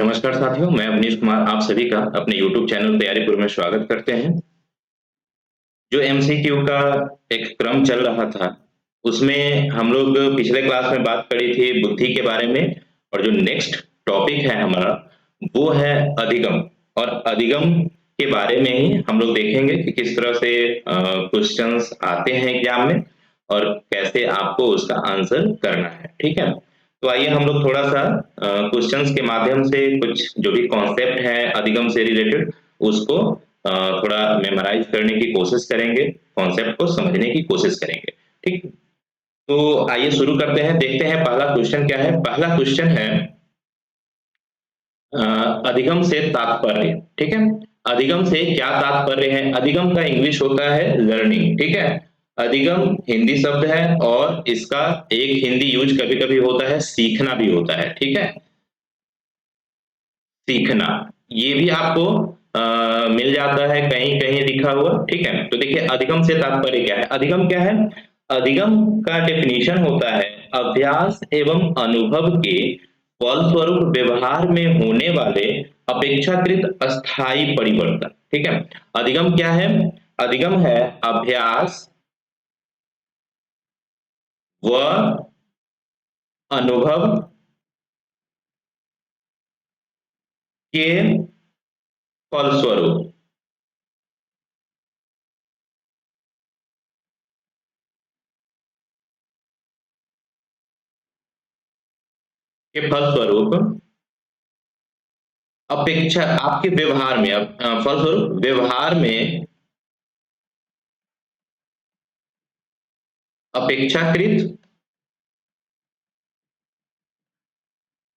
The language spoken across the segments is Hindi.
नमस्कार साथियों, मैं अवनीश कुमार आप सभी का अपने YouTube चैनल तैयारीपुर में स्वागत करते हैं। जो एमसीक्यू का एक क्रम चल रहा था, उसमें हम लोग पिछले क्लास में बात करी थी बुद्धि के बारे में और जो नेक्स्ट टॉपिक है हमारा, वो है अधिगम। और अधिगम के बारे में ही हम लोग देखेंगे कि किस तरह से क्वेश्चंस आते हैं एग्जाम में और कैसे आपको उसका आंसर करना है। ठीक है, तो आइए हम लोग थोड़ा सा क्वेश्चंस के माध्यम से कुछ जो भी कॉन्सेप्ट है अधिगम से रिलेटेड उसको थोड़ा मेमोराइज करने की कोशिश करेंगे, कॉन्सेप्ट को समझने की कोशिश करेंगे। ठीक, तो आइए शुरू करते हैं, देखते हैं पहला क्वेश्चन क्या है। पहला क्वेश्चन है अधिगम से तात्पर्य। ठीक है, अधिगम से क्या तात्पर्य है? अधिगम का इंग्लिश होता है लर्निंग। ठीक है, अधिगम हिंदी शब्द है और इसका एक हिंदी यूज कभी कभी होता है सीखना भी होता है। ठीक है, सीखना ये भी आपको मिल जाता है कहीं कहीं लिखा हुआ। ठीक है, तो देखिए अधिगम से तात्पर्य क्या है। अधिगम क्या है? अधिगम का डेफिनेशन होता है अभ्यास एवं अनुभव के फलस्वरूप व्यवहार में होने वाले अपेक्षाकृत अस्थायी परिवर्तन। ठीक है, अधिगम क्या है? अधिगम है अभ्यास व अनुभव के फलस्वरूप अपेक्षा आपके व्यवहार में फलस्वरूप व्यवहार में अपेक्षाकृत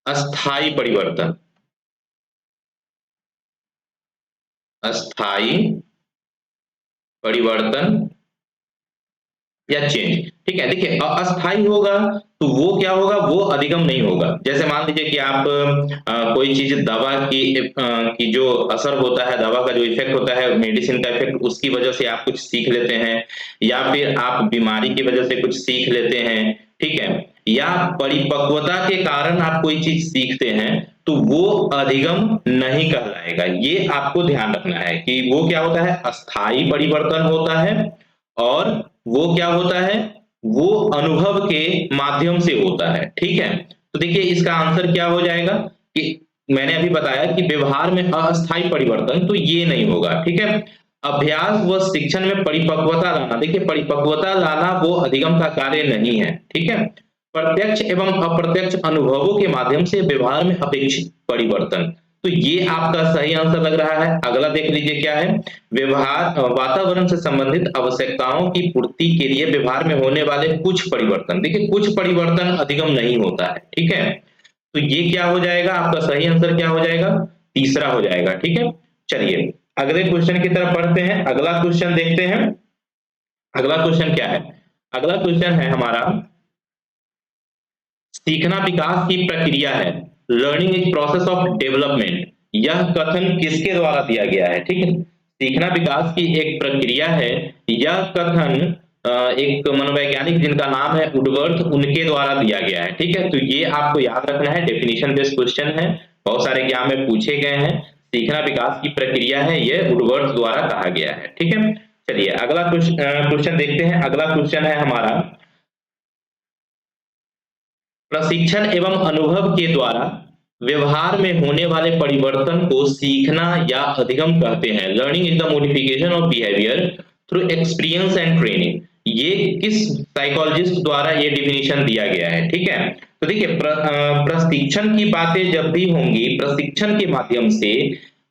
अस्थायी परिवर्तन, अस्थायी परिवर्तन या चेंज। ठीक है, देखिए अस्थायी होगा तो वो क्या होगा? वो अधिगम नहीं होगा। जैसे मान लीजिए कि आप कोई चीज दवा की जो असर होता है, दवा का जो इफेक्ट होता है, मेडिसिन का इफेक्ट, उसकी वजह से आप कुछ सीख लेते हैं, या फिर आप बीमारी की वजह से कुछ सीख लेते हैं। ठीक है, या परिपक्वता के कारण आप कोई चीज सीखते हैं, तो वो अधिगम नहीं कहलाएगा। ये आपको ध्यान रखना है कि वो क्या होता है? अस्थायी परिवर्तन होता है और वो क्या होता है? वो अनुभव के माध्यम से होता है। ठीक है, तो देखिए इसका आंसर क्या हो जाएगा कि मैंने अभी बताया कि व्यवहार में अस्थायी परिवर्तन, तो ये नहीं होगा। ठीक है, अभ्यास व शिक्षण में परिपक्वता लाना, देखिए परिपक्वता लाना वो अधिगम का कार्य नहीं है। ठीक है, प्रत्यक्ष एवं अप्रत्यक्ष अनुभवों के माध्यम से व्यवहार में अपेक्षित परिवर्तन, तो ये आपका सही आंसर लग रहा है। अगला देख लीजिए क्या है। व्यवहार वातावरण से संबंधित आवश्यकताओं की पूर्ति के लिए व्यवहार में होने वाले कुछ परिवर्तन, देखिए कुछ परिवर्तन अधिगम नहीं होता है। ठीक है, तो ये क्या हो जाएगा? आपका सही आंसर क्या हो जाएगा? तीसरा हो जाएगा। ठीक है, चलिए अगले क्वेश्चन की तरफ बढ़ते हैं। अगला क्वेश्चन देखते हैं। अगला क्वेश्चन क्या है? अगला क्वेश्चन है हमारा सीखना विकास की प्रक्रिया है, learning is process of development. यह कथन किसके द्वारा दिया गया है? ठीक है, सीखना विकास की एक प्रक्रिया है, यह कथन एक मनोवैज्ञानिक जिनका नाम है वुडवर्थ, उनके द्वारा दिया गया है। ठीक है, तो ये आपको याद रखना है, डेफिनेशन बेस्ड क्वेश्चन है, बहुत सारे एग्जाम में पूछे गए हैं। सीखना विकास की प्रक्रिया है, यह वुडवर्थ द्वारा कहा गया है। ठीक है, चलिए अगला क्वेश्चन देखते हैं। अगला क्वेश्चन है हमारा प्रशिक्षण एवं अनुभव के द्वारा व्यवहार में होने वाले परिवर्तन को सीखना या अधिगम कहते हैं। Learning is the modification of behaviour through experience and training. ये किस साइकोलॉजिस्ट द्वारा ये डिफिनेशन दिया गया है? ठीक है, तो देखिए प्रशिक्षण की बातें जब भी होंगी, प्रशिक्षण के माध्यम से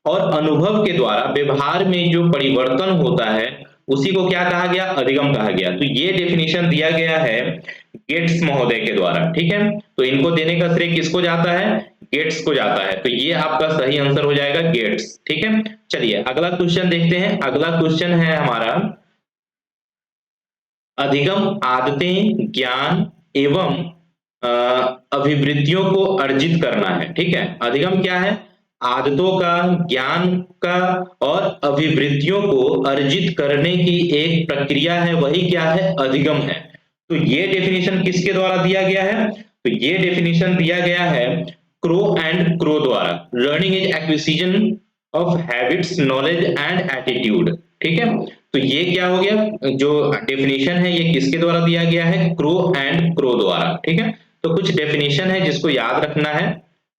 और अनुभव के द्वारा व्यवहार में जो परिवर्तन होता है उसी को क्या कहा गया? अधिगम कहा गया। तो ये डेफिनेशन दिया गया है गेट्स महोदय के द्वारा। ठीक है, तो इनको देने का श्रेय किसको जाता है? गेट्स को जाता है, तो ये आपका सही आंसर हो जाएगा गेट्स। ठीक है, चलिए अगला क्वेश्चन देखते हैं। अगला क्वेश्चन है हमारा अधिगम आदतें, ज्ञान एवं अभिवृत्तियों को अर्जित करना है। ठीक है, अधिगम क्या है? आदतों का, ज्ञान का और अभिवृत्तियों को अर्जित करने की एक प्रक्रिया है, वही क्या है? अधिगम है। तो ये डेफिनेशन किसके द्वारा दिया गया है? तो ये डेफिनेशन दिया गया है क्रो एंड क्रो द्वारा। Learning is acquisition of habits, knowledge and attitude. ठीक है, तो ये क्या हो गया, जो डेफिनेशन है ये किसके द्वारा दिया गया है, क्रो एंड क्रो द्वारा। ठीक है, तो कुछ डेफिनेशन है जिसको याद रखना है।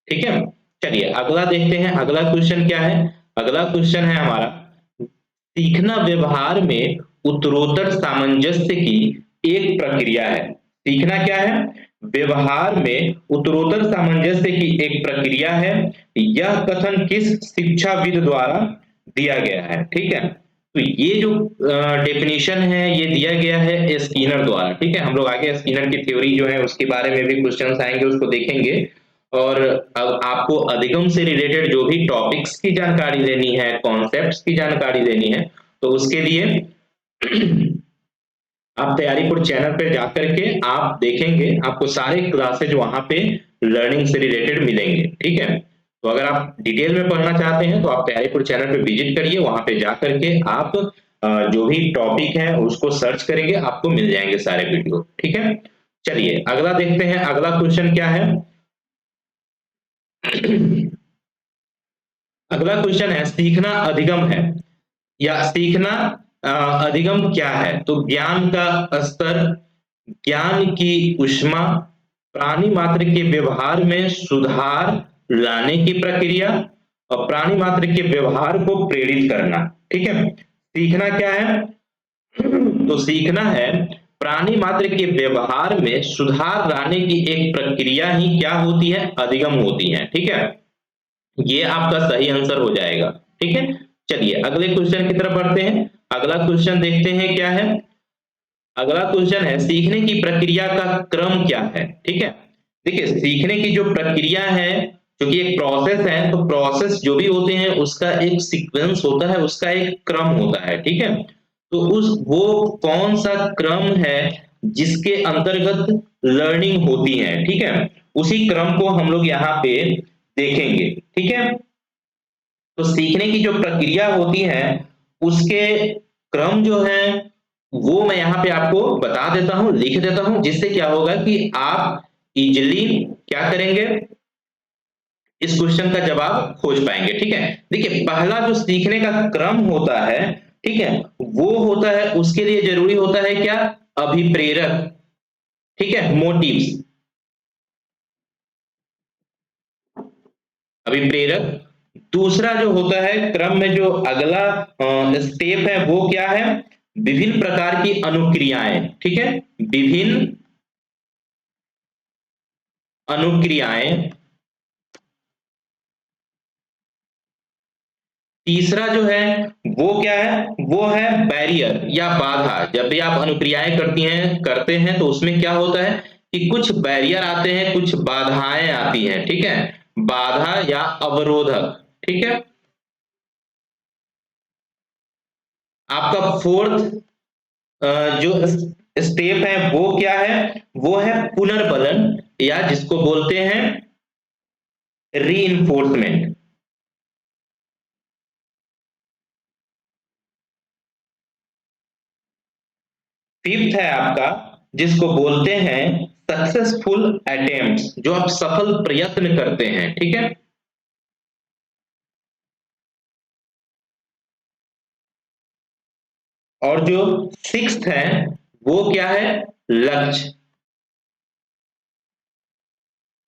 ठीक है, चलिए अगला देखते हैं, अगला क्वेश्चन क्या है। अगला क्वेश्चन है हमारा, सीखना व्यवहार में उत्तरोत्तर सामंजस्य की एक प्रक्रिया है। सीखना क्या है, व्यवहार में उत्तरोत्तर सामंजस्य की एक प्रक्रिया है। यह कथन किस शिक्षाविद द्वारा दिया गया है। ठीक है, तो ये जो डेफिनेशन है ये दिया गया है स्किनर द्वारा। ठीक है, हम लोग आगे स्किनर की थ्योरी जो है उसके बारे में भी क्वेश्चंस आएंगे, उसको देखेंगे। और अब आपको अधिगम से रिलेटेड जो भी टॉपिक्स की जानकारी लेनी है, कॉन्सेप्ट्स की जानकारी लेनी है, तो उसके लिए आप तैयारीपुर चैनल पे जाकर के आप देखेंगे, आपको सारे क्लासेज वहां पे लर्निंग से रिलेटेड मिलेंगे। ठीक है, तो अगर आप डिटेल में पढ़ना चाहते हैं तो आप तैयारीपुर चैनल पे विजिट करिए, वहां पे जाकर के आप जो भी टॉपिक है उसको सर्च करेंगे, आपको मिल जाएंगे सारे वीडियो। ठीक है, चलिए अगला देखते हैं, अगला क्वेश्चन क्या है। अगला क्वेश्चन है, सीखना अधिगम है या सीखना अधिगम क्या है। तो ज्ञान का स्तर, ज्ञान की ऊष्मा, प्राणी मात्र के व्यवहार में सुधार लाने की प्रक्रिया और प्राणी मात्र के व्यवहार को प्रेरित करना। ठीक है, सीखना क्या है, तो सीखना है प्राणी मात्र के व्यवहार में सुधार लाने की एक प्रक्रिया ही क्या होती है, अधिगम होती है। ठीक है, ये आपका सही आंसर हो जाएगा। ठीक है, चलिए अगले क्वेश्चन की तरफ बढ़ते हैं। अगला क्वेश्चन देखते हैं क्या है। अगला क्वेश्चन है, सीखने की प्रक्रिया का क्रम क्या है। ठीक है, देखिए सीखने की जो प्रक्रिया है, क्योंकि एक प्रोसेस है, तो प्रोसेस जो भी होते हैं उसका एक सीक्वेंस होता है, उसका एक क्रम होता है। ठीक है, तो उस वो कौन सा क्रम है जिसके अंतर्गत लर्निंग होती है। ठीक है, उसी क्रम को हम लोग यहाँ पे देखेंगे। ठीक है, तो सीखने की जो प्रक्रिया होती है उसके क्रम जो है वो मैं यहाँ पे आपको बता देता हूं, लिख देता हूं, जिससे क्या होगा कि आप इजिली क्या करेंगे, इस क्वेश्चन का जवाब खोज पाएंगे। ठीक है, देखिए पहला जो सीखने का क्रम होता है, ठीक है, वो होता है, उसके लिए जरूरी होता है क्या, अभिप्रेरक। ठीक है, मोटिव्स, अभिप्रेरक। दूसरा जो होता है क्रम में, जो अगला स्टेप है वो क्या है, विभिन्न प्रकार की अनुक्रियाएं। ठीक है, विभिन्न अनुक्रियाएं। तीसरा जो है वो क्या है, वो है बैरियर या बाधा। जब भी आप अनुक्रियाएं करते हैं तो उसमें क्या होता है कि कुछ बैरियर आते हैं, कुछ बाधाएं आती हैं। ठीक है, बाधा या अवरोधक। ठीक है, आपका फोर्थ जो स्टेप है वो क्या है, वो है पुनर्बलन, या जिसको बोलते हैं रीइंफोर्समेंट। फिफ्थ है आपका, जिसको बोलते हैं सक्सेसफुल अटेम्प्ट्स, जो आप सफल प्रयत्न करते हैं। ठीक है, और जो सिक्स्थ है वो क्या है, लक्ष्य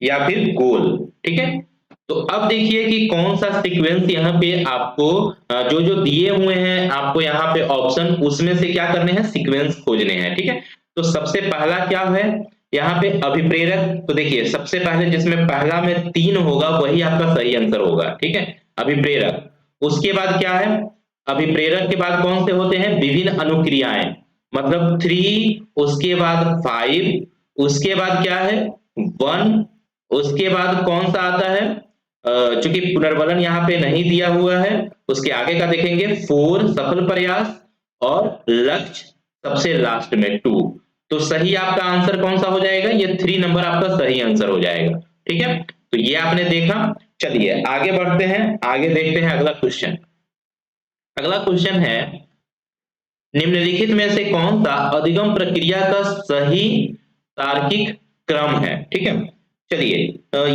या फिर गोल। ठीक है, तो अब देखिए कि कौन सा सीक्वेंस यहाँ पे आपको जो जो दिए हुए हैं आपको यहाँ पे ऑप्शन, उसमें से क्या करने हैं, सीक्वेंस खोजने हैं। ठीक है, तो सबसे पहला क्या है यहाँ पे, अभिप्रेरक। तो देखिए सबसे पहले जिसमें पहला में 3 होगा वही आपका सही आंसर होगा। ठीक है, अभिप्रेरक। उसके बाद क्या है, अभिप्रेरक के बाद कौन से होते हैं, विभिन्न अनुक्रियाएं, मतलब 3, उसके बाद 5, उसके बाद क्या है 1, उसके बाद कौन सा आता है, चूंकि पुनर्बलन यहाँ पे नहीं दिया हुआ है, उसके आगे का देखेंगे 4, सफल प्रयास, और लक्ष्य सबसे लास्ट में 2। तो सही आपका आंसर कौन सा हो जाएगा, ये 3 नंबर आपका सही आंसर हो जाएगा। ठीक है, तो ये आपने देखा। चलिए आगे बढ़ते हैं, आगे देखते हैं अगला क्वेश्चन। अगला क्वेश्चन है, निम्नलिखित में से कौन सा अधिगम प्रक्रिया का सही तार्किक क्रम है। ठीक है, चलिए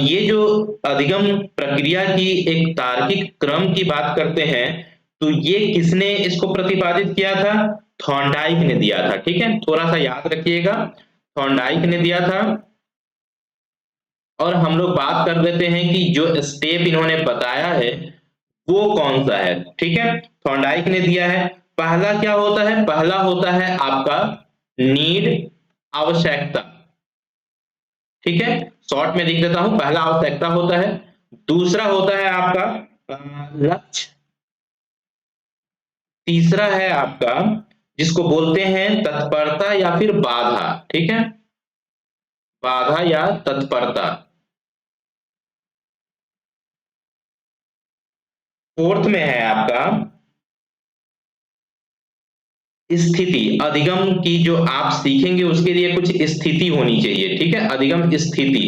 ये जो अधिगम प्रक्रिया की एक तार्किक क्रम की बात करते हैं, तो ये किसने इसको प्रतिपादित किया था? थॉर्नडाइक ने दिया था। ठीक है, थोड़ा सा याद रखिएगा, थॉर्नडाइक ने दिया था। और हम लोग बात कर लेते हैं कि जो स्टेप इन्होंने बताया है वो कौन सा है। ठीक है, थॉर्नडाइक ने दिया है। पहला क्या होता है? पहला होता है आपका नीड, आवश्यकता। ठीक है, शॉर्ट में लिख देता हूं, पहला आवश्यकता होता है। दूसरा होता है आपका लक्ष्य। तीसरा है आपका जिसको बोलते हैं तत्परता या फिर बाधा। ठीक है, बाधा या तत्परता। फोर्थ में है आपका स्थिति। अधिगम की जो आप सीखेंगे उसके लिए कुछ स्थिति होनी चाहिए। ठीक है, अधिगम स्थिति।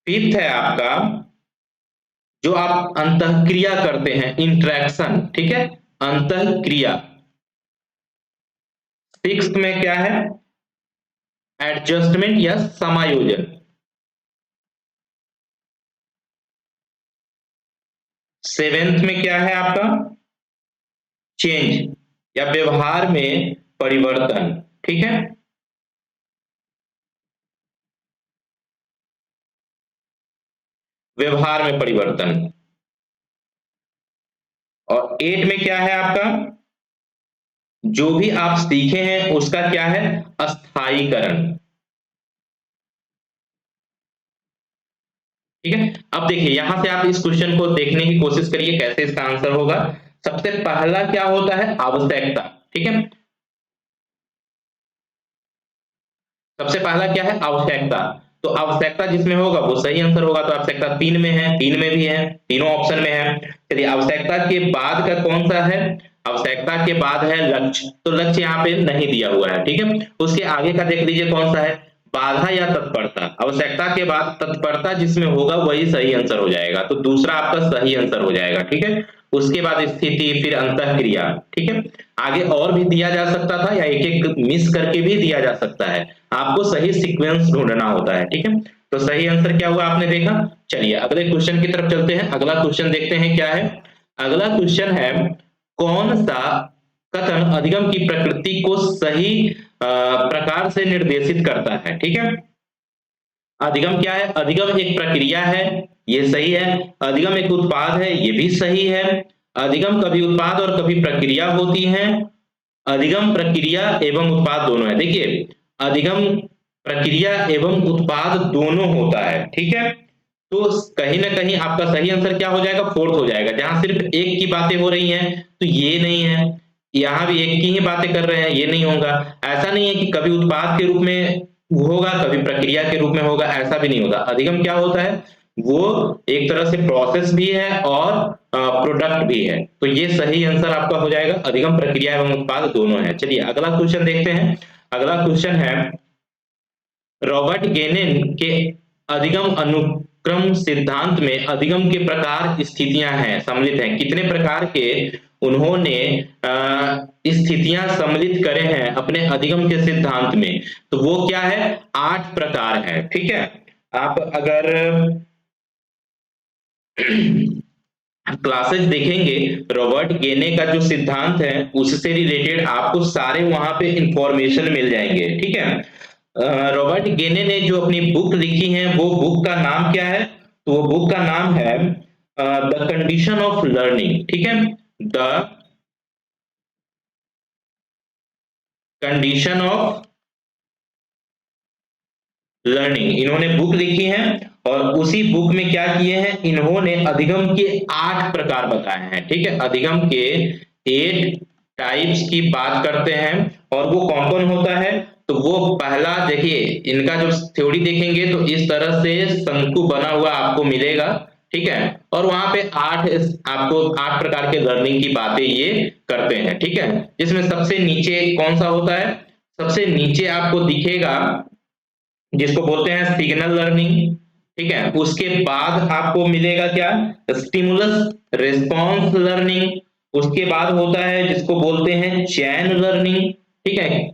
फिफ्थ है आपका जो आप अंतःक्रिया करते हैं, इंट्रैक्शन। ठीक है, अंतःक्रिया। सिक्स्थ में क्या है? एडजस्टमेंट या समायोजन। सेवेंथ में क्या है आपका? चेंज या व्यवहार में परिवर्तन। ठीक है, व्यवहार में परिवर्तन। और एट में क्या है आपका? जो भी आप सीखे हैं उसका क्या है? अस्थायीकरण। ठीक है, अब देखिए यहां से आप इस क्वेश्चन को देखने की कोशिश करिए कैसे इसका आंसर होगा। सबसे पहला क्या होता है? आवश्यकता। ठीक है, सबसे पहला क्या है? आवश्यकता। तो आवश्यकता जिसमें होगा वो सही आंसर होगा। तो आवश्यकता तीन में है, तीन में भी है, तीनों ऑप्शन में है। चलिए, आवश्यकता के बाद का कौन सा है? आवश्यकता के बाद है लक्ष्य। तो लक्ष्य यहाँ पे नहीं दिया हुआ है। ठीक है, उसके आगे का देख लीजिए कौन सा है? बाधा या तत्परता। आवश्यकता के बाद तत्परता जिसमें होगा वही सही आंसर हो जाएगा। तो दूसरा आपका सही आंसर हो जाएगा। ठीक है, उसके बाद स्थिति, फिर अंतःक्रिया। ठीक है, आगे और भी दिया जा सकता था या एक एक मिस करके भी दिया जा सकता है, आपको सही सीक्वेंस ढूंढना होता है। ठीक है, तो सही आंसर क्या हुआ आपने देखा। चलिए अगले क्वेश्चन की तरफ चलते हैं। अगला क्वेश्चन देखते हैं क्या है। अगला क्वेश्चन है कौन सा कथन अधिगम की प्रकृति को सही प्रकार से निर्देशित करता है। ठीक है, अधिगम क्या है? अधिगम एक प्रक्रिया है, ये सही है। अधिगम एक उत्पाद है, ये भी सही है। अधिगम कभी उत्पाद और कभी प्रक्रिया होती है। अधिगम प्रक्रिया एवं उत्पाद दोनों है। देखिए, अधिगम प्रक्रिया एवं उत्पाद दोनों होता है। ठीक है, तो कहीं ना कहीं आपका सही आंसर क्या हो जाएगा? फोर्थ हो जाएगा। जहां सिर्फ एक की बातें हो रही हैं तो ये नहीं है, यहां भी एक की ही बातें कर रहे हैं, ये नहीं होगा। ऐसा नहीं है कि कभी उत्पाद के रूप में होगा कभी प्रक्रिया के रूप में होगा, ऐसा भी नहीं होगा। अधिगम क्या होता है? वो एक तरह से प्रोसेस भी है और प्रोडक्ट भी है। तो ये सही आंसर आपका हो जाएगा, अधिगम प्रक्रिया एवं उत्पाद दोनों है। चलिए अगला क्वेश्चन देखते हैं। अगला क्वेश्चन है रॉबर्ट गेनेन के अधिगम अनुक्रम सिद्धांत में अधिगम के प्रकार स्थितियां हैं सम्मिलित हैं। कितने प्रकार के उन्होंने स्थितियां सम्मिलित करे हैं अपने अधिगम के सिद्धांत में? तो वो क्या है? 8 प्रकार है। ठीक है, आप अगर क्लासेस देखेंगे रॉबर्ट गेने का जो सिद्धांत है उससे रिलेटेड आपको सारे वहां पे इंफॉर्मेशन मिल जाएंगे। ठीक है, रॉबर्ट गेने ने जो अपनी बुक लिखी है वो बुक का नाम क्या है? तो वो बुक का नाम है द कंडीशन ऑफ लर्निंग। ठीक है, द कंडीशन ऑफ लर्निंग इन्होंने बुक लिखी है। और उसी बुक में क्या किए हैं इन्होंने? अधिगम के 8 प्रकार बताए हैं। ठीक है, अधिगम के 8 टाइप्स की बात करते हैं। और वो कौन कौन होता है? तो वो पहला देखिए, इनका जो थ्योरी देखेंगे तो इस तरह से शंकु बना हुआ आपको मिलेगा। ठीक है, और वहां पे 8 आपको 8 प्रकार के लर्निंग की बातें ये करते हैं। ठीक है, जिसमें सबसे नीचे कौन सा होता है? सबसे नीचे आपको दिखेगा जिसको बोलते हैं सिग्नल लर्निंग। ठीक है, उसके बाद आपको मिलेगा क्या? Stimulus response learning. उसके बाद होता है जिसको बोलते हैं चैन लर्निंग। ठीक है,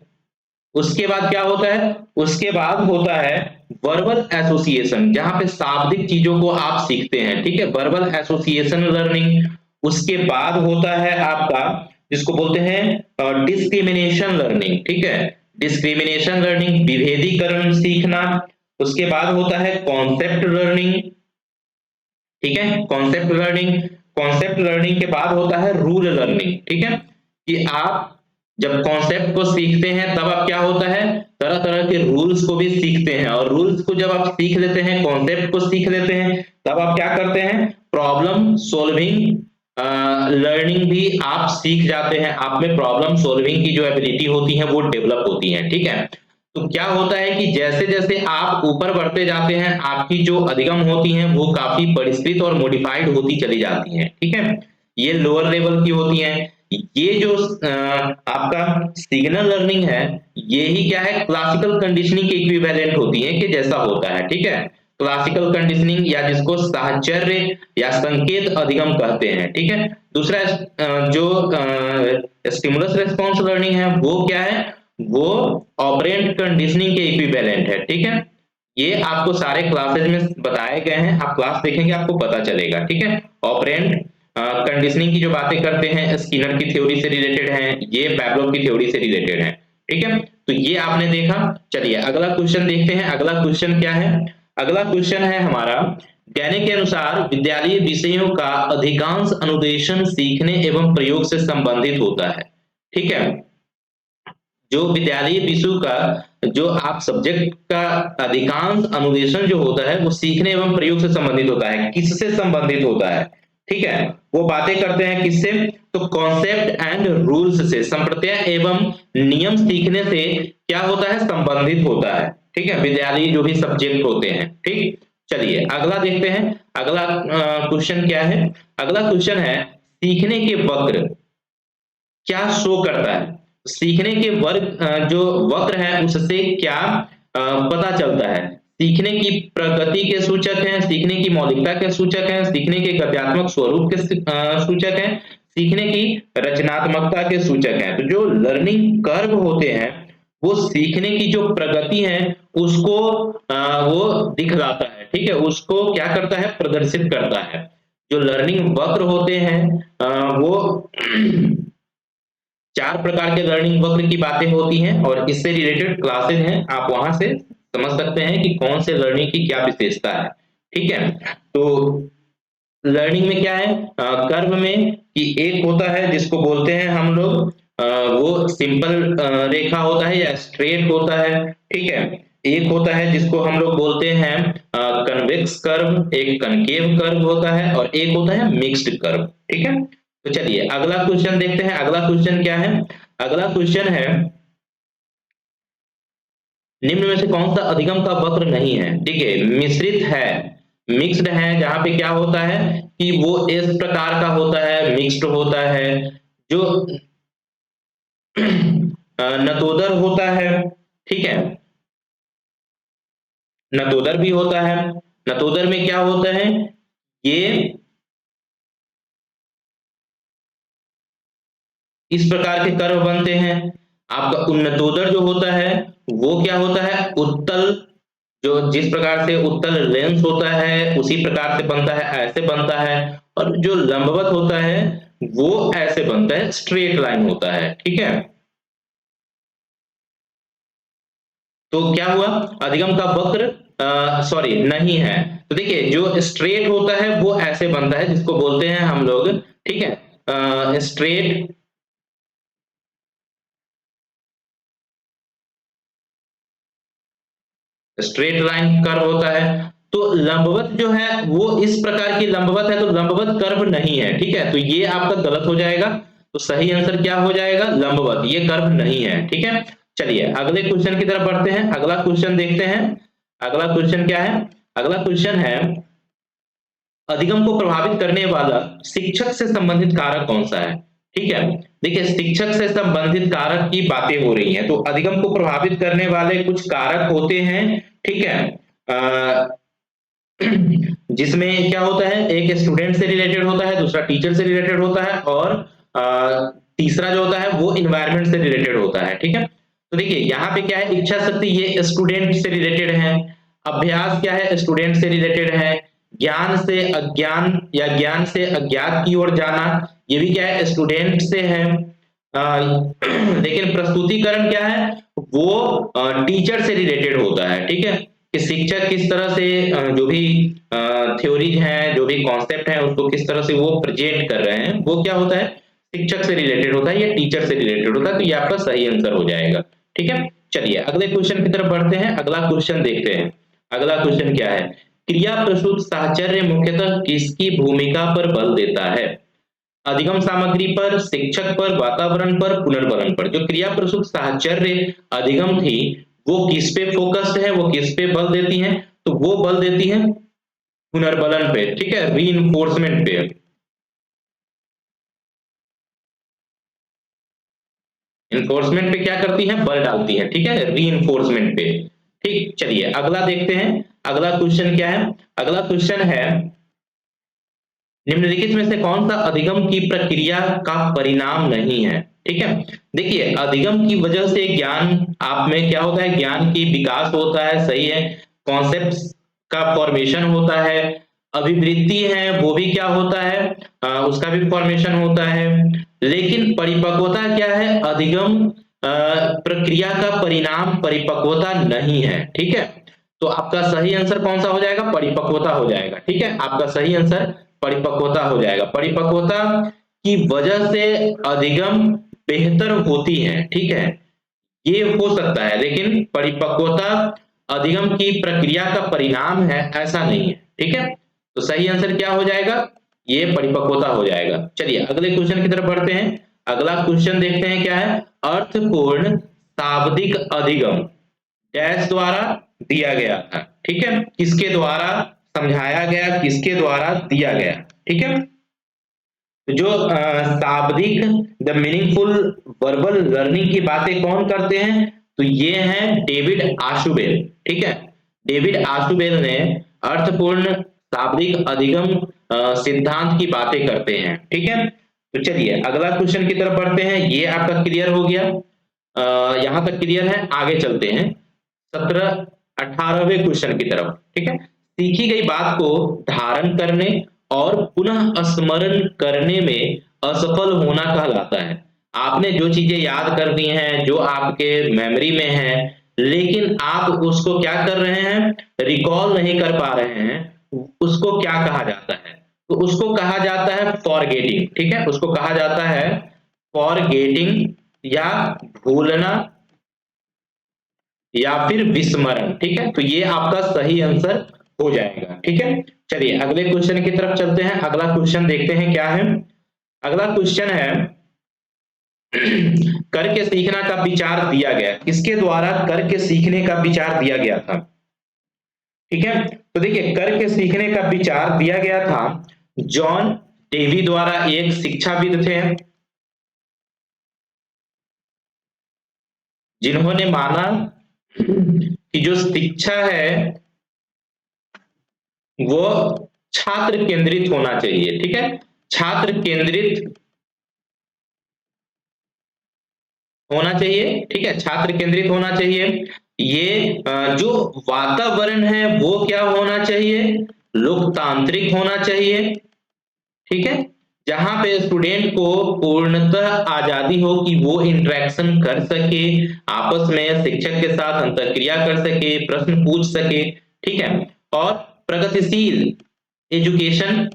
उसके बाद क्या होता है? उसके बाद होता है वर्बल एसोसिएशन, जहां पे शाब्दिक चीजों को आप सीखते हैं, ठीक है, वर्बल एसोसिएशन लर्निंग। उसके बाद होता है आपका जिसको बोलते हैं डिस्क्रिमिनेशन लर्निंग, ठीक है, डिस्क्रिमिनेशन लर्निंग, विभेदीकरण सीखना। उसके बाद होता है कॉन्सेप्ट लर्निंग, ठीक है, कॉन्सेप्ट लर्निंग। कॉन्सेप्ट लर्निंग के बाद होता है रूल लर्निंग, ठीक है, कि आप जब कॉन्सेप्ट को सीखते हैं तब आप क्या होता है, तरह तरह के रूल्स को भी सीखते हैं, और रूल्स को जब आप सीख लेते हैं, कॉन्सेप्ट को सीख लेते हैं, तब आप क्या करते हैं, प्रॉब्लम सॉल्विंग लर्निंग भी आप सीख जाते हैं। आप में प्रॉब्लम सॉल्विंग की जो एबिलिटी होती है वो डेवलप होती है, ठीक है। तो क्या होता है कि जैसे जैसे आप ऊपर बढ़ते जाते हैं, आपकी जो अधिगम होती हैं वो काफी परिष्कृत और मॉडिफाइड होती चली जाती हैं, ठीक है, ये लोअर लेवल की होती हैं। ये जो आपका सिग्नल लर्निंग है, ये ही क्या है, क्लासिकल कंडीशनिंग के इक्विवेलेंट होती है, कि जैसा होता है, ठीक है, क्लासिकल कंडीशनिंग या जिसको साहचर्य या संकेत अधिगम कहते हैं, ठीक है। दूसरा जो स्टिमुलस रिस्पॉन्स लर्निंग है वो क्या है, वो ऑपरेंट कंडीशनिंग के इक्विवेलेंट है, ठीक है। ये आपको सारे क्लासेस में बताए गए हैं, आप क्लास देखेंगे आपको पता चलेगा, ठीक है। ऑपरेंट कंडीशनिंग की जो बातें करते हैं स्किनर की थ्योरी से रिलेटेड हैं, ये पैवलोव की थ्योरी से रिलेटेड है, ठीक है। तो ये आपने देखा। चलिए अगला क्वेश्चन देखते हैं। अगला क्वेश्चन क्या है, अगला क्वेश्चन है हमारा, कहने के अनुसार विद्यालय विषयों का अधिकांश अनुदेशन सीखने एवं प्रयोग से संबंधित होता है, ठीक है। जो विद्यालय विषयों का जो आप सब्जेक्ट का अधिकांश अनुदेशन जो होता है वो सीखने एवं प्रयोग से संबंधित होता है। किससे संबंधित होता है, ठीक है, वो बातें करते हैं किससे, तो कॉन्सेप्ट एंड रूल्स से, संप्रत्यय एवं नियम सीखने से क्या होता है, संबंधित होता है, ठीक है, विद्यालय जो भी सब्जेक्ट होते हैं, ठीक। चलिए अगला देखते हैं। अगला क्वेश्चन क्या है, अगला क्वेश्चन है सीखने के वक्र क्या शो करता है, सीखने के वर्ग जो वक्र है उससे क्या पता चलता है। सीखने की प्रगति के सूचक हैं, सीखने की मौलिकता के सूचक हैं, सीखने के गद्यात्मक स्वरूप के सूचक हैं, सीखने की रचनात्मकता के सूचक हैं। तो जो लर्निंग कर्व होते हैं वो सीखने की जो प्रगति है उसको वो दिखलाता है, ठीक है, उसको क्या करता है, प्रदर्शित करता है। जो लर्निंग वक्र होते हैं वो चार प्रकार के लर्निंग वक्र की बातें होती हैं और इससे रिलेटेड क्लासेस हैं, आप वहां से समझ सकते हैं कि कौन से लर्निंग की क्या विशेषता है, ठीक है। तो लर्निंग में क्या है, कर्व में कि एक होता है जिसको बोलते हैं हम लोग वो सिंपल रेखा होता है या स्ट्रेट होता है, ठीक है। एक होता है जिसको हम लोग बोलते हैं कन्वेक्स कर्व, एक कनकेव कर्व होता है, और एक होता है मिक्स्ड कर्व, ठीक है। तो चलिए अगला क्वेश्चन देखते हैं। अगला क्वेश्चन क्या है, अगला क्वेश्चन है निम्न में से कौन सा अधिगम का वक्र नहीं है, ठीक है, मिश्रित है, मिक्स्ड है, जहां पे क्या होता है कि वो इस प्रकार का होता है, मिक्स्ड होता है, जो नतोदर होता है, ठीक है, नतोदर भी होता है। नतोदर में क्या होता है, ये इस प्रकार के कर्व बनते हैं। आपका उन्नतोदर जो होता है वो क्या होता है, उत्तल, जो जिस प्रकार से उत्तल लेंस होता है उसी प्रकार से बनता है, ऐसे बनता है। और जो लंबवत होता है वो ऐसे बनता है, स्ट्रेट लाइन होता है, ठीक है। तो क्या हुआ, अधिगम का वक्र सॉरी नहीं है। तो देखिए जो स्ट्रेट होता है वो ऐसे बनता है जिसको बोलते हैं हम लोग, ठीक है, स्ट्रेट, स्ट्रेट लाइन कर्व होता है। तो लंबवत जो है वो इस प्रकार की लंबवत है, तो लंबवत कर्व नहीं है, ठीक है, तो ये आपका गलत हो जाएगा। तो सही आंसर क्या हो जाएगा, लंबवत, ये कर्व नहीं है, ठीक है। चलिए अगले क्वेश्चन की तरफ बढ़ते हैं। अगला क्वेश्चन देखते हैं। अगला क्वेश्चन क्या है, अगला क्वेश्चन है अधिगम को प्रभावित करने वाला शिक्षक से संबंधित कारक कौन सा है, ठीक है। देखिए शिक्षक से संबंधित कारक की बातें हो रही हैं, तो अधिगम को प्रभावित करने वाले कुछ कारक होते हैं, ठीक है। जिसमें क्या होता है, एक स्टूडेंट से रिलेटेड होता है, दूसरा टीचर से रिलेटेड होता है, और तीसरा जो होता है वो इन्वायरमेंट से रिलेटेड होता है, ठीक है। तो देखिए यहाँ पे क्या है, इच्छा शक्ति ये स्टूडेंट से रिलेटेड है, अभ्यास क्या है, स्टूडेंट से रिलेटेड है। ज्ञान से अज्ञान या ज्ञान से अज्ञात की ओर जाना, ये भी क्या है, स्टूडेंट से है। लेकिन प्रस्तुतिकरण क्या है, वो टीचर से रिलेटेड होता है, ठीक है, कि शिक्षक किस तरह से जो भी थ्योरीज हैं, जो भी कॉन्सेप्ट है, उसको किस तरह से वो प्रेजेंट कर रहे हैं, वो क्या होता है, शिक्षक से रिलेटेड होता है या टीचर से रिलेटेड होता है। तो ये आपका सही आंसर हो जाएगा, ठीक है। चलिए अगले क्वेश्चन की तरफ बढ़ते हैं, अगला क्वेश्चन देखते हैं। अगला क्वेश्चन क्या है, क्रिया प्रसूत साहचर्य मुख्यतः किसकी भूमिका पर बल देता है, अधिगम सामग्री पर, शिक्षक पर, वातावरण पर, पुनर्बलन पर। जो क्रिया प्रसूत साहचर्य अधिगम थी, वो किस पे फोकस्ड है, वो किस पे बल देती है, तो वो बल देती है पुनर्बलन पे, ठीक है, रीइंफोर्समेंट पे। इन्फोर्समेंट पे क्या करती है, बल डालती है, ठीक है, रीइंफोर्समेंट पे। ठीक, चलिए अगला देखते हैं। अगला क्वेश्चन क्या है, अगला क्वेश्चन है, निम्नलिखित में से कौन सा अधिगम की प्रक्रिया का परिणाम नहीं है। ठीक है, देखिए अधिगम की वजह से ज्ञान आप में क्या होता है, ज्ञान की विकास होता है, सही है, कॉन्सेप्ट्स का फॉर्मेशन होता है, अभिवृद्धि है वो भी क्या होता है, उसका भी फॉर्मेशन होता है। लेकिन परिपक्वता क्या है, अधिगम प्रक्रिया का परिणाम परिपक्वता नहीं है, ठीक है। तो आपका सही आंसर कौन सा हो जाएगा, परिपक्वता हो जाएगा, ठीक है, आपका सही आंसर परिपक्वता हो जाएगा। परिपक्वता की वजह से अधिगम बेहतर होती है, ठीक है, ये हो सकता है, लेकिन परिपक्वता अधिगम की प्रक्रिया का परिणाम है ऐसा नहीं है, ठीक है। तो सही आंसर क्या हो जाएगा, ये परिपक्वता हो जाएगा। चलिए अगले क्वेश्चन की तरफ बढ़ते हैं। अगला क्वेश्चन देखते हैं क्या है, अर्थपूर्ण शाब्दिक अधिगम डैश द्वारा दिया गया था, ठीक है, किसके द्वारा समझाया गया, किसके द्वारा दिया गया, ठीक है। जो शाब्दिक द मीनिंगफुल वर्बल लर्निंग की बातें कौन करते हैं, तो ये हैं डेविड आशुबेल, ठीक है। डेविड आशुबेल ने अर्थपूर्ण शाब्दिक अधिगम सिद्धांत की बातें करते हैं, ठीक है। तो चलिए अगला क्वेश्चन की तरफ बढ़ते हैं, ये आपका क्लियर हो गया, यहां तक क्लियर है, आगे चलते हैं 17-18वें क्वेश्चन की तरफ, ठीक है। सीखी गई बात को धारण करने और पुनः स्मरण करने में असफल होना कहलाता है। आपने जो चीजें याद कर दी हैं, जो आपके मेमोरी में है, लेकिन आप उसको क्या कर रहे हैं, रिकॉल नहीं कर पा रहे हैं, उसको क्या कहा जाता है, तो उसको कहा जाता है फॉरगेटिंग, ठीक है, उसको कहा जाता है फॉरगेटिंग या भूलना या फिर विस्मरण, ठीक है। तो ये आपका सही आंसर हो जाएगा, ठीक है। चलिए अगले क्वेश्चन की तरफ चलते हैं, अगला क्वेश्चन देखते हैं क्या है। अगला क्वेश्चन है करके सीखना का विचार दिया गया, किसके द्वारा करके सीखने का विचार दिया गया था, ठीक है। तो देखिए करके सीखने का विचार दिया गया था जॉन डेवी द्वारा, एक शिक्षाविद थे जिन्होंने माना कि जो शिक्षा है वो छात्र केंद्रित होना चाहिए, ठीक है, छात्र केंद्रित होना चाहिए, ठीक है, छात्र केंद्रित होना चाहिए। ये जो वातावरण है वो क्या होना चाहिए, लोकतांत्रिक होना चाहिए, ठीक है, जहां पे स्टूडेंट को पूर्णतः आजादी हो कि वो इंटरेक्शन कर सके, आपस में शिक्षक के साथ अंतरक्रिया कर सके, प्रश्न पूछ सके, ठीक है, और प्रगतिशील एजुकेशन,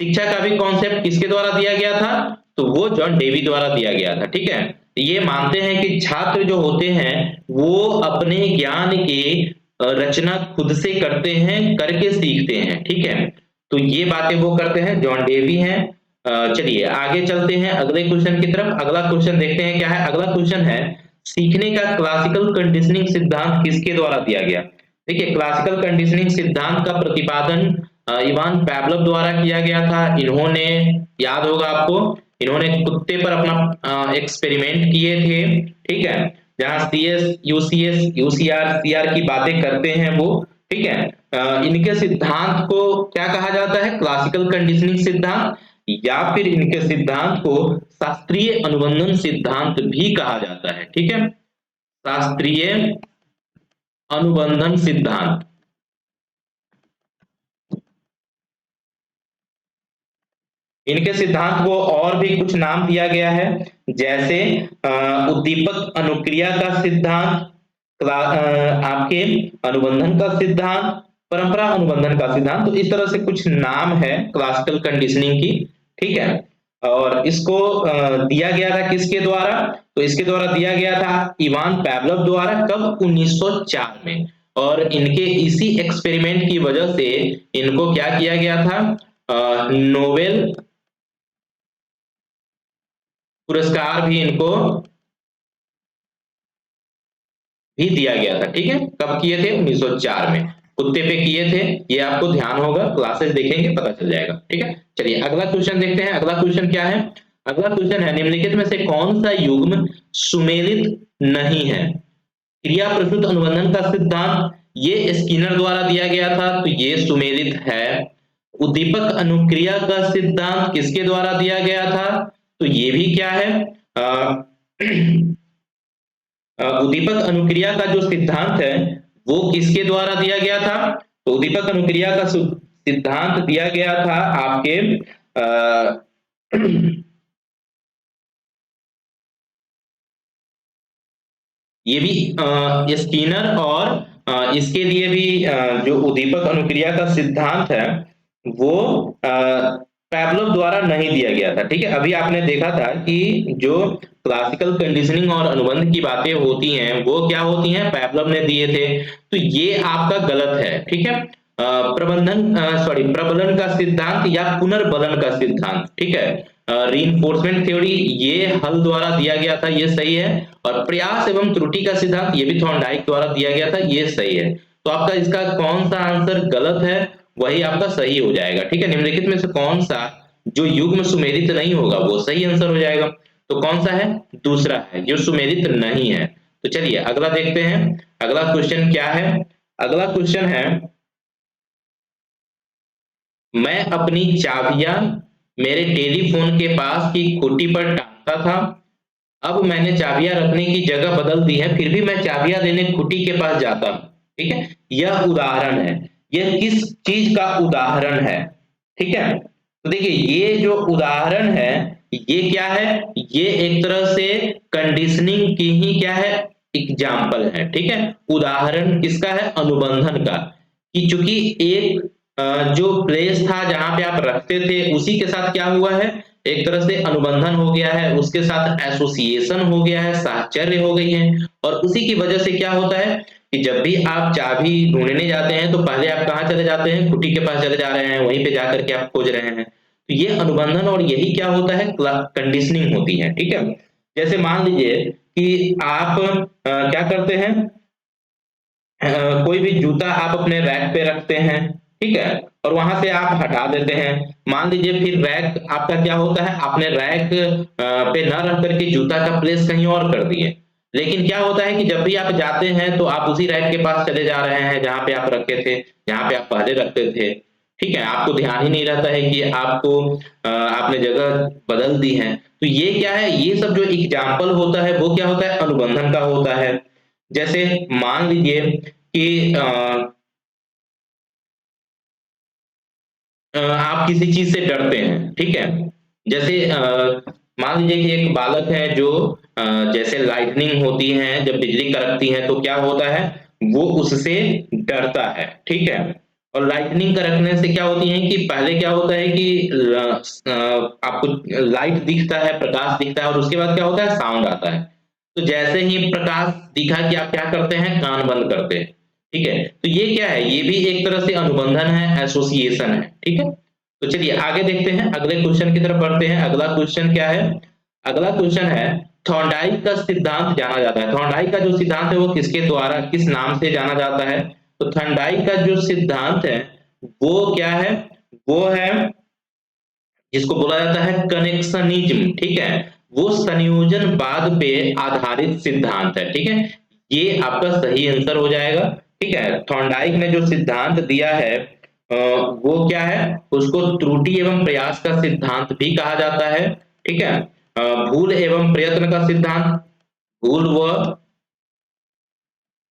शिक्षा का भी कॉन्सेप्ट किसके द्वारा दिया गया था, तो वो जॉन डेवी द्वारा दिया गया था, ठीक है। ये मानते हैं कि छात्र जो होते हैं वो अपने ज्ञान के रचना खुद से करते हैं, करके सीखते हैं, ठीक है। तो ये बातें वो करते हैं, जॉन डेवी हैं। चलिए आगे चलते हैं अगले क्वेश्चन की तरफ। अगला क्वेश्चन देखते हैं क्या है, अगला क्वेश्चन है सीखने का क्लासिकल कंडीशनिंग सिद्धांत किसके द्वारा दिया गया। देखिए क्लासिकल कंडीशनिंग सिद्धांत का प्रतिपादन इवान पैवलोव द्वारा किया गया था। इन्होंने, याद होगा आपको, इन्होंने कुत्ते पर अपना एक्सपेरिमेंट किए थे, ठीक है, जहां सीएस यूसीएस यूसीआर सीआर की बातें करते हैं वो, ठीक है। इनके सिद्धांत को क्या कहा जाता है, क्लासिकल कंडीशनिंग सिद्धांत, या फिर इनके सिद्धांत को शास्त्रीय अनुबंधन सिद्धांत भी कहा जाता है, ठीक है, शास्त्रीय अनुबंधन सिद्धांत। इनके सिद्धांत को और भी कुछ नाम दिया गया है, जैसे उद्दीपक अनुक्रिया का सिद्धांत, आपके अनुबंधन का सिद्धांत, परंपरा अनुबंधन का सिद्धांत। तो इस तरह से कुछ नाम है क्लासिकल कंडीशनिंग की, ठीक है। और इसको दिया गया था किसके द्वारा? तो इसके द्वारा दिया गया था इवान पैवलोव द्वारा। कब? 1904 में। और इनके इसी एक्सपेरिमेंट की वजह से इनको क्या किया गया था? नोबेल पुरस्कार भी इनको भी दिया गया था, ठीक है। कब किए थे? 1904 में। कुत्ते पे किए थे, ये आपको ध्यान होगा, क्लासेस देखेंगे पता चल जाएगा, ठीक है। चलिए अगला क्वेश्चन देखते हैं। अगला क्वेश्चन क्या है? अगला क्वेश्चन है, निम्नलिखित में से कौन सा युग्म सुमेलित नहीं है? क्रिया प्रसूत अनुबंधन का सिद्धांत, ये स्किनर द्वारा दिया गया था, तो ये सुमेलित है। उद्दीपक अनुक्रिया का सिद्धांत किसके द्वारा दिया गया था? तो ये भी क्या है? उद्दीपक अनुक्रिया का जो सिद्धांत है वो किसके द्वारा दिया गया था? तो उद्दीपक अनुक्रिया का सिद्धांत दिया गया था आपके ये भी स्किनर, और इसके लिए भी जो उद्दीपक अनुक्रिया का सिद्धांत है वो पैवलोव द्वारा नहीं दिया गया था, ठीक है। अभी आपने देखा था कि जो क्लासिकल कंडीशनिंग और अनुबंध की बातें होती हैं वो क्या होती हैं? पैवलोव ने दिए थे। तो ये आपका गलत है, ठीक है। प्रबलन का सिद्धांत या पुनर्बलन का सिद्धांत, ठीक है। रीइंफोर्समेंट थ्योरी, ये हल द्वारा दिया गया था, ये सही है। और प्रयास एवं त्रुटि का सिद्धांत, ये भी थॉर्नडाइक द्वारा दिया गया था, ये सही है। तो आपका इसका कौन सा आंसर गलत है? वही आपका सही हो जाएगा, ठीक है। निम्नलिखित में से कौन सा जो युग्म सुमेलित नहीं होगा वो सही आंसर हो जाएगा? तो कौन सा है? दूसरा है, जो सुमेलित नहीं है। तो चलिए अगला देखते हैं। अगला क्वेश्चन क्या है? अगला क्वेश्चन है, मैं अपनी चाबियां मेरे टेलीफोन के पास की खूंटी पर टांगता था। अब मैंने चाबियां रखने की जगह बदल दी है, फिर भी मैं चाबियां लेने खूंटी के पास जाता हूं, ठीक है। यह उदाहरण है। यह किस चीज का उदाहरण है? ठीक है। तो देखिए ये जो उदाहरण है ये क्या है? ये एक तरह से कंडीशनिंग की ही क्या है? एग्जाम्पल है, ठीक है। उदाहरण किसका है? अनुबंधन का। कि चूंकि एक जो प्लेस था जहां पे आप रखते थे उसी के साथ क्या हुआ है? एक तरह से अनुबंधन हो गया है, उसके साथ एसोसिएशन हो गया है, साहचर्य हो गई है। और उसी की वजह से क्या होता है कि जब भी आप चाबी ढूंढने जाते हैं तो पहले आप कहाँ चले जाते हैं? खुटी के पास चले जा रहे हैं, वहीं पे जाकर के आप खोज रहे हैं। तो ये अनुबंधन और यही क्या होता है? कंडीशनिंग होती है, ठीक है। जैसे मान लीजिए कि आप क्या करते हैं? कोई भी जूता आप अपने रैक पे रखते हैं, ठीक है। और वहां से आप हटा देते हैं। मान लीजिए फिर रैक आपका क्या होता है? आपने रैक पे न रख करके जूता का प्लेस कहीं और कर दिए। लेकिन क्या होता है कि जब भी आप जाते हैं तो आप उसी रैक के पास चले जा रहे हैं जहां पे आप रखे थे, जहां पे आप पहले रखते थे, ठीक है। आपको ध्यान ही नहीं रहता है कि आपको आपने जगह बदल दी है। तो ये क्या है? ये सब जो एग्जाम्पल होता है वो क्या होता है? अनुबंधन का होता है। जैसे मान लीजिए कि आप किसी चीज से डरते हैं, ठीक है। जैसे मान लीजिए कि एक बालक है जो जैसे लाइटनिंग होती है, जब बिजली कड़कती है तो क्या होता है? वो उससे डरता है, ठीक है। और लाइटनिंग कड़कने से क्या होती है कि पहले क्या होता है कि आपको लाइट दिखता है, प्रकाश दिखता है, और उसके बाद क्या होता है? साउंड आता है। तो जैसे ही प्रकाश दिखा कि आप क्या करते हैं? कान बंद करते हैं, ठीक है। तो ये क्या है? ये भी एक तरह से अनुबंधन है, एसोसिएशन है, ठीक है। तो चलिए आगे देखते हैं, अगले क्वेश्चन की तरफ बढ़ते हैं। अगला क्वेश्चन क्या है? अगला क्वेश्चन है, थॉर्नडाइक का सिद्धांत जाना जाता है। थॉर्नडाइक का जो सिद्धांत है वो किसके द्वारा, किस नाम से जाना जाता है? तो थॉर्नडाइक का जो सिद्धांत है वो क्या है? वो है जिसको बोला जाता है कनेक्शनिज्म, ठीक है। वो संयोजनवाद पे आधारित सिद्धांत है, ठीक है। ये आपका सही आंसर हो जाएगा, ठीक है। थॉर्नडाइक ने जो सिद्धांत दिया है वो क्या है? उसको त्रुटि एवं प्रयास का सिद्धांत भी कहा जाता है, ठीक है। भूल एवं प्रयत्न का सिद्धांत, भूल व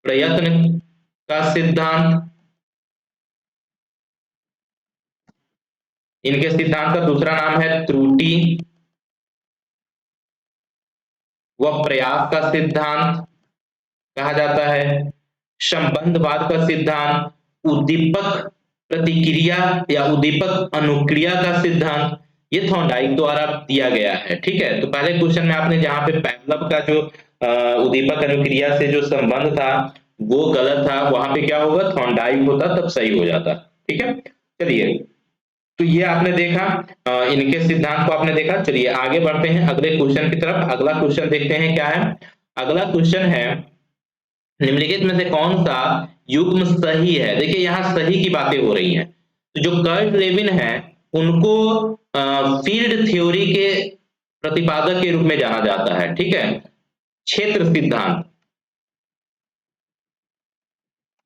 प्रयत्न का सिद्धांत, इनके सिद्धांत का दूसरा नाम है त्रुटि व प्रयास का सिद्धांत कहा जाता है। संबंधवाद का सिद्धांत, उद्दीपक प्रतिक्रिया या उद्दीपक अनुक्रिया का सिद्धांत, ये थॉर्नडाइक द्वारा दिया गया है। ठीक है, तो पहले क्वेश्चन में आपने जहां पे पेवलव का जो उद्दीपक अनुक्रिया से जो संबंध था वो गलत था, वहां पे क्या होगा, थॉर्नडाइक होता तब सही हो जाता। ठीक है, चलिए, तो ये आपने देखा, इनके सिद्धांत को आपने देखा। चलिए आगे बढ़ते हैं अगले क्वेश्चन की तरफ। अगला क्वेश्चन देखते हैं क्या है। अगला क्वेश्चन है, निम्नलिखित में से कौन सा युग्म सही है। देखिए यहाँ सही की बातें हो रही हैं, तो जो कर्ट लेविन है उनको फील्ड थ्योरी के प्रतिपादक के रूप में जाना जाता है। ठीक है, क्षेत्र सिद्धांत,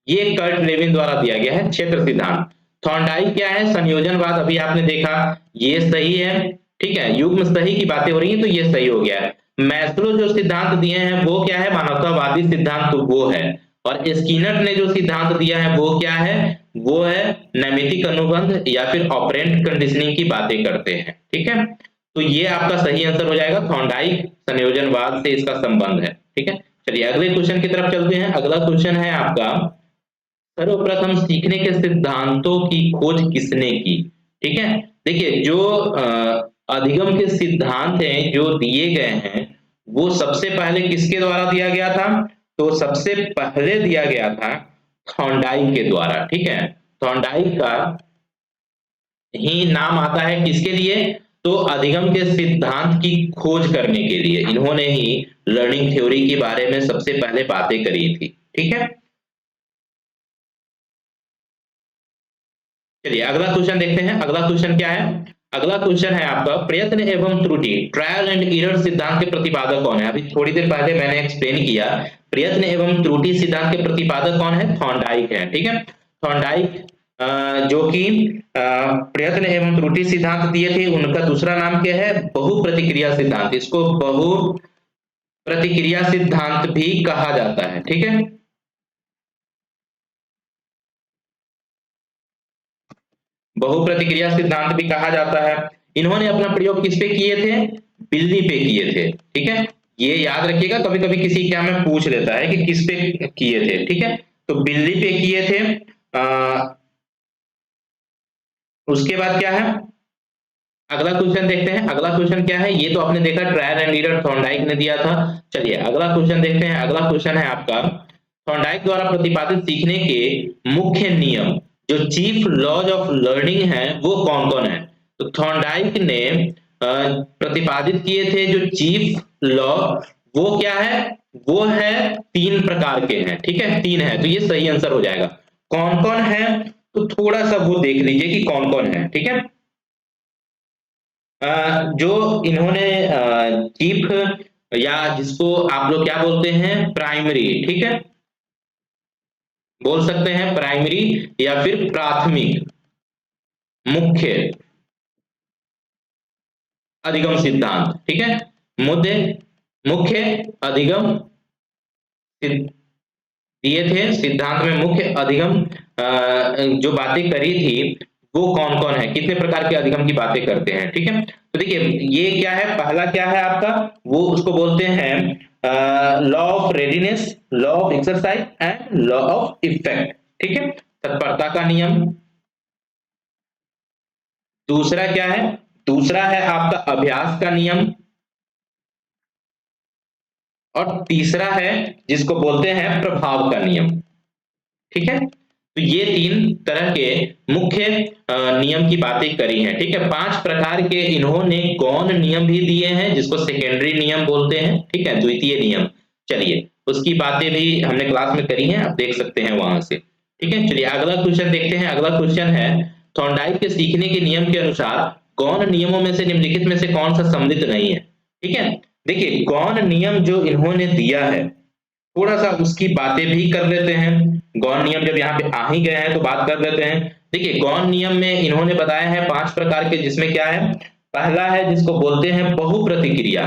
ये कर्ट लेविन द्वारा दिया गया है क्षेत्र सिद्धांत। थॉर्नडाइक क्या है, संयोजनवाद, अभी आपने देखा, ये सही है। ठीक है, युग्म सही की बातें हो रही हैं तो ये सही हो गया है। मैस्लो जो सिद्धांत दिए हैं वो क्या है, मानवतावादी सिद्धांत, तो वो है। और स्किनर ने जो सिद्धांत दिया है वो क्या है, वो है नैमित्तिक अनुबंध या फिर ऑपरेंट कंडीशनिंग की बातें करते हैं। ठीक है, तो ये आपका सही आंसर हो जाएगा, थॉर्नडाइक संयोजनवाद से इसका संबंध है। ठीक है, चलिए अगले क्वेश्चन की तरफ चलते हैं। अगला क्वेश्चन है आपका, सर्वप्रथम सीखने के सिद्धांतों की खोज किसने की। ठीक है, देखिए जो अधिगम के सिद्धांत हैं जो दिए गए हैं वो सबसे पहले किसके द्वारा दिया गया था, तो सबसे पहले दिया गया था थॉर्नडाइक के द्वारा। ठीक है, थॉर्नडाइक का ही नाम आता है किसके लिए, तो अधिगम के सिद्धांत की खोज करने के लिए इन्होंने ही लर्निंग थ्योरी के बारे में सबसे पहले बातें करी थी। ठीक है, चलिए अगला क्वेश्चन देखते हैं। अगला क्वेश्चन क्या है, अगला क्वेश्चन है आपका, प्रयत्न एवं त्रुटि ट्रायल एंड एरर सिद्धांत के प्रतिपादक कौन है। अभी थोड़ी देर पहले मैंने एक्सप्लेन किया, प्रयत्न एवं त्रुटि सिद्धांत के प्रतिपादक कौन है, थॉर्नडाइक है। ठीक है, थॉर्नडाइक जो कि प्रयत्न एवं त्रुटि सिद्धांत दिए थे, उनका दूसरा नाम क्या है, बहु प्रतिक्रिया सिद्धांत, इसको बहु प्रतिक्रिया सिद्धांत भी कहा जाता है। ठीक है, बहु प्रतिक्रिया सिद्धांत भी कहा जाता है। इन्होंने अपना प्रयोग किस पे किए थे, बिल्ली पे किए थे। ठीक है, ये याद रखिएगा, कभी कभी किसी एग्जाम में पूछ लेता है कि किस पे किए थे। ठीक है, तो बिल्ली पे किए थे। उसके बाद क्या है, अगला क्वेश्चन देखते हैं। अगला क्वेश्चन क्या है, ये तो आपने देखा ट्रायल एंड एरर थॉर्नडाइक ने दिया था। चलिए अगला क्वेश्चन देखते हैं। अगला क्वेश्चन है आपका, थॉर्नडाइक द्वारा प्रतिपादित सीखने के मुख्य नियम, जो चीफ लॉज ऑफ लर्निंग है, वो कौन कौन है। तो थॉर्नडाइक ने प्रतिपादित किए थे जो चीफ लॉ, वो क्या है, वो है तीन प्रकार के हैं। ठीक है, तीन है, तो ये सही आंसर हो जाएगा। कौन कौन है, तो थोड़ा सा वो देख लीजिए कि कौन कौन है। ठीक है, जो इन्होंने चीफ, या जिसको आप लोग क्या बोलते हैं, प्राइमरी, ठीक है, बोल सकते हैं प्राइमरी या फिर प्राथमिक मुख्य अधिगम सिद्धांत। ठीक है, मुद्दे मुख्य अधिगम दिए थे, सिद्धांत में मुख्य अधिगम जो बातें करी थी वो कौन कौन है, कितने प्रकार के अधिगम की बातें करते हैं। ठीक है, तो देखिए ये क्या है, पहला क्या है आपका, वो उसको बोलते हैं law of readiness, law of exercise and law of effect. ठीक है, तत्परता का नियम। दूसरा क्या है, दूसरा है आपका अभ्यास का नियम। और तीसरा है जिसको बोलते हैं प्रभाव का नियम। ठीक है, तो ये तीन तरह के मुख्य नियम की बातें करी हैं। ठीक है, पांच प्रकार के इन्होंने गौण नियम भी दिए हैं जिसको सेकेंडरी नियम बोलते हैं। ठीक है, द्वितीय नियम, चलिए उसकी बातें भी हमने क्लास में करी हैं, आप देख सकते हैं वहां से। ठीक है, चलिए अगला क्वेश्चन देखते हैं। अगला क्वेश्चन है, थॉर्नडाइक के सीखने के नियम के अनुसार गौण नियमों में से निम्नलिखित में से कौन सा सम्मिलित नहीं है। ठीक है, देखिए गौण नियम जो इन्होंने दिया है, थोड़ा सा उसकी बातें भी कर लेते हैं। गौण नियम जब यहाँ पे आ ही गए हैं तो बात कर लेते हैं। देखिए गौण नियम में इन्होंने बताया है पांच प्रकार के, जिसमें क्या है, पहला है जिसको बोलते हैं बहु प्रतिक्रिया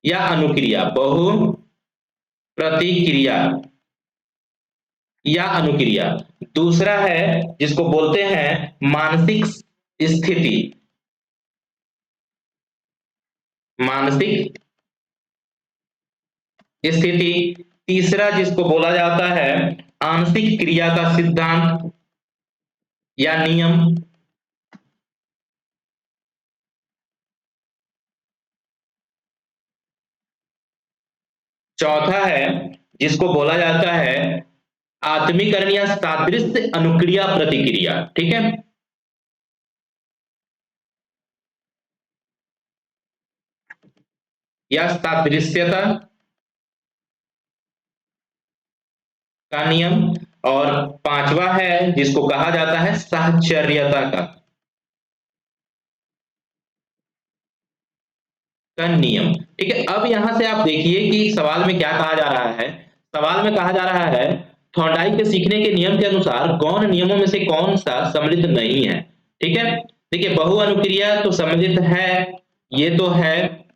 या अनुक्रिया, बहु प्रतिक्रिया या अनुक्रिया। दूसरा है जिसको बोलते हैं मानसिक स्थिति, मानसिक स्थिति। तीसरा जिसको बोला जाता है आंशिक क्रिया का सिद्धांत या नियम। चौथा है जिसको बोला जाता है आत्मीकरण या सादृश्य अनुक्रिया प्रतिक्रिया। ठीक है, या सादृश्यता का नियम। और पांचवा है जिसको कहा जाता है साहचर्यता का नियम। ठीक है, अब यहां से आप देखिए कि सवाल में क्या कहा जा रहा है। सवाल में कहा जा रहा है थॉर्नडाइक के सीखने के नियम के अनुसार गौण नियमों में से कौन सा सम्मिलित नहीं है। ठीक है, देखिए बहु अनुक्रिया तो सम्मिलित है, ये तो है।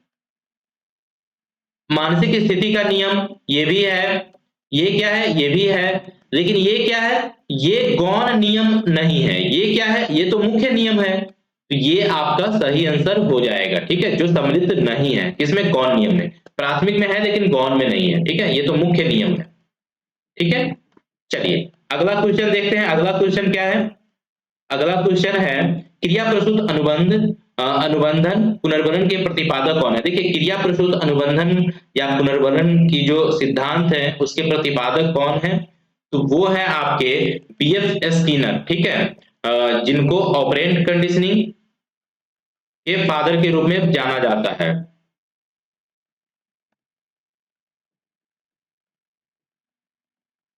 मानसिक स्थिति का नियम ये भी है, ये क्या है, ये भी है। लेकिन ये क्या है, ये गौण नियम नहीं है। ये क्या है, ये तो मुख्य नियम है। तो ये आपका सही आंसर हो जाएगा। ठीक है, जो सम्मिलित नहीं है किसमें, गौण नियम में। प्राथमिक में है लेकिन गौण में नहीं है। ठीक है, ये तो मुख्य नियम है। ठीक है, चलिए अगला क्वेश्चन देखते हैं। अगला क्वेश्चन क्या है, अगला क्वेश्चन है क्रिया प्रसूत अनुबंध अनुबंधन पुनर्वलन के प्रतिपादक कौन है। देखिए क्रिया प्रसूत अनुबंधन या पुनर्वलन की जो सिद्धांत है उसके प्रतिपादक कौन है, तो वो है आपके बीएफ स्किनर। ठीक है, जिनको ऑपरेंट कंडीशनिंग के फादर के रूप में जाना जाता है।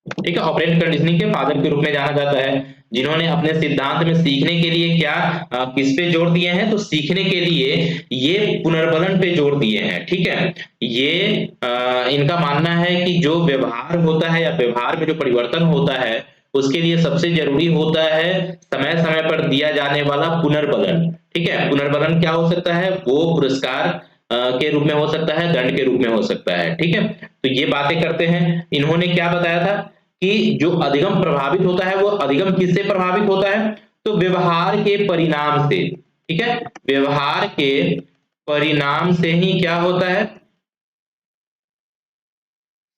ठीक है, ऑपरेंट कंडीशनिंग के फादर के रूप में जाना जाता है, जिन्होंने अपने सिद्धांत में सीखने के लिए क्या किस पे जोर दिए हैं, तो सीखने के लिए ये पुनर्बलन पे जोर दिए हैं। ठीक है, ये इनका मानना है कि जो व्यवहार होता है या व्यवहार में जो परिवर्तन होता है उसके लिए सबसे जरूरी होता है समय समय पर दिया जाने वाला पुनर्बलन। ठीक है, पुनर्बलन क्या हो सकता है, वो पुरस्कार के रूप में हो सकता है, दंड के रूप में हो सकता है। ठीक है, तो ये बातें करते हैं। इन्होंने क्या बताया था कि जो अधिगम प्रभावित होता है वो अधिगम किससे प्रभावित होता है, तो व्यवहार के परिणाम से। ठीक है, व्यवहार के परिणाम से ही क्या होता है,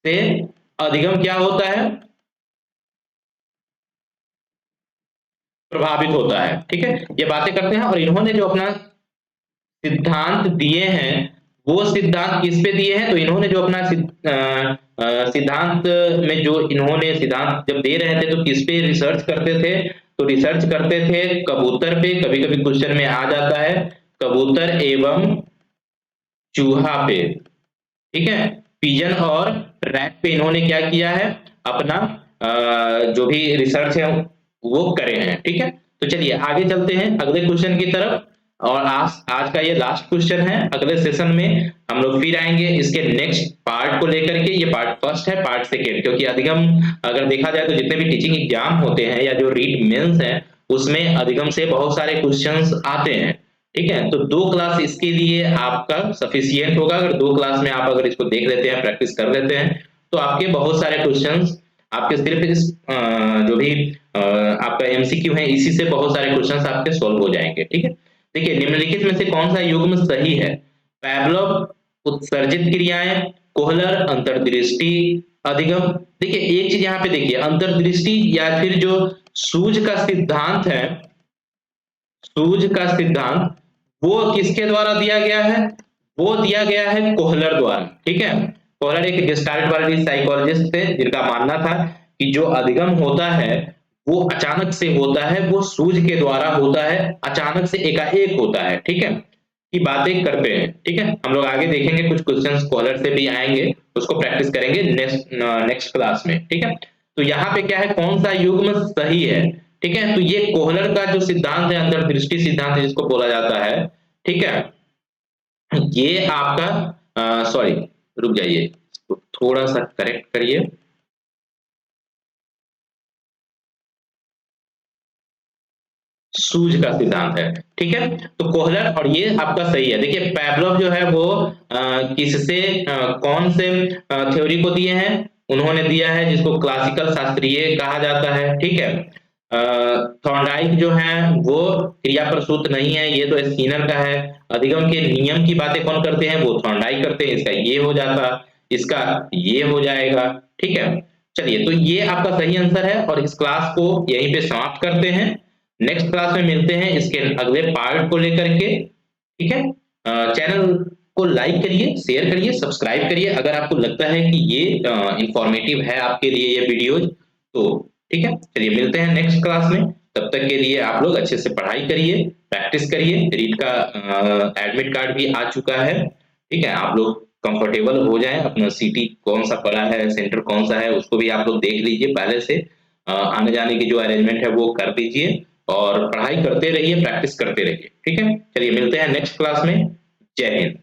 से अधिगम क्या होता है, प्रभावित होता है। ठीक है, ये बातें करते हैं। और इन्होंने जो अपना सिद्धांत दिए हैं वो सिद्धांत किस पे दिए हैं, तो इन्होंने जो अपना सिद्धांत में जो इन्होंने सिद्धांत जब दे रहे थे तो किस पे रिसर्च करते थे, तो रिसर्च करते थे कबूतर पे। कभी कभी क्वेश्चन में आ जाता है कबूतर एवं चूहा पे। ठीक है, पिजन और रैट पे इन्होंने क्या किया है, अपना जो भी रिसर्च है वो करे हैं। ठीक है, तो चलिए आगे चलते हैं अगले क्वेश्चन की तरफ। और आज का ये लास्ट क्वेश्चन है। अगले सेशन में हम लोग फिर आएंगे इसके नेक्स्ट पार्ट को लेकर के। ये पार्ट फर्स्ट है, पार्ट सेकेंड, क्योंकि अधिगम अगर देखा जाए तो जितने भी टीचिंग एग्जाम होते हैं या जो रीट मेंस है उसमें अधिगम से बहुत सारे क्वेश्चंस आते हैं। ठीक है, तो 2 क्लास इसके लिए आपका सफिशियंट होगा। अगर 2 क्लास में आप अगर इसको देख लेते हैं, प्रैक्टिस कर लेते हैं, तो आपके बहुत सारे क्वेश्चंस आपके सिर्फ इस जो भी आपका एमसीक्यू है इसी से बहुत सारे क्वेश्चंस आपके सॉल्व हो जाएंगे। ठीक है, देखिए निम्नलिखित में से कौन सा युग्म सही है, पैवलोव उत्सर्जित क्रियाएं, कोहलर अंतर्दृष्टि, अधिगम। देखिए एक चीज यहाँ पे देखिए, अंतर्दृष्टि या फिर जो सूझ का सिद्धांत है, सूझ का सिद्धांत वो किसके द्वारा दिया गया है, वो दिया गया है कोहलर द्वारा। ठीक है, कोहलर एक गेस्टाल्ट वाले साइकोलॉजिस्ट थे जिनका मानना था कि जो अधिगम होता है वो अचानक से होता है, वो सूझ के द्वारा होता है, अचानक से एकाएक होता है। ठीक है, की बातें करते हैं। ठीक है, हम लोग आगे देखेंगे कुछ क्वेश्चंस कोहलर से भी आएंगे, उसको प्रैक्टिस करेंगे नेक्स्ट क्लास में। ठीक है, तो यहाँ पे क्या है, कौन सा युग्म सही है। ठीक है, तो ये कोहलर का जो सिद्धांत है, अंतर्दृष्टि सिद्धांत जिसको बोला जाता है, ठीक है, ये आपका सॉरी रुक जाइए, थोड़ा सा करेक्ट करिए। सूझ का सिद्धांत है। ठीक है, तो कोहलर, और ये आपका सही है। देखिए पैवलोव जो है वो किससे कौन से थ्योरी को दिए हैं, उन्होंने दिया है, जिसको क्लासिकल शास्त्रीय कहा जाता है, ठीक है। थॉर्नडाइक जो है वो क्रिया प्रसूत नहीं है, ये तो स्किनर का है। अधिगम के नियम की बातें कौन करते हैं, वो थॉर्नडाइक करते हैं। इसका ये हो जाता, इसका ये हो जाएगा, ठीक है। चलिए, तो ये आपका सही आंसर है और इस क्लास को यहीं पे समाप्त करते हैं। नेक्स्ट क्लास में मिलते हैं इसके अगले पार्ट को लेकर के, ठीक है। चैनल को लाइक करिए, शेयर करिए, सब्सक्राइब करिए अगर आपको लगता है कि ये इंफॉर्मेटिव है आपके लिए ये वीडियोज, तो ठीक है। चलिए, मिलते हैं नेक्स्ट क्लास में। तब तक के लिए आप लोग अच्छे से पढ़ाई करिए, प्रैक्टिस करिए। रीट का एडमिट कार्ड भी आ चुका है, ठीक है। आप लोग कंफर्टेबल हो जाएं, अपना सिटी कौन सा पड़ा है, सेंटर कौन सा है, उसको भी आप लोग देख लीजिए पहले से। आने जाने की जो अरेंजमेंट है वो कर दीजिए और पढ़ाई करते रहिए, प्रैक्टिस करते रहिए, ठीक है। चलिए, मिलते हैं नेक्स्ट क्लास में। जय हिंद।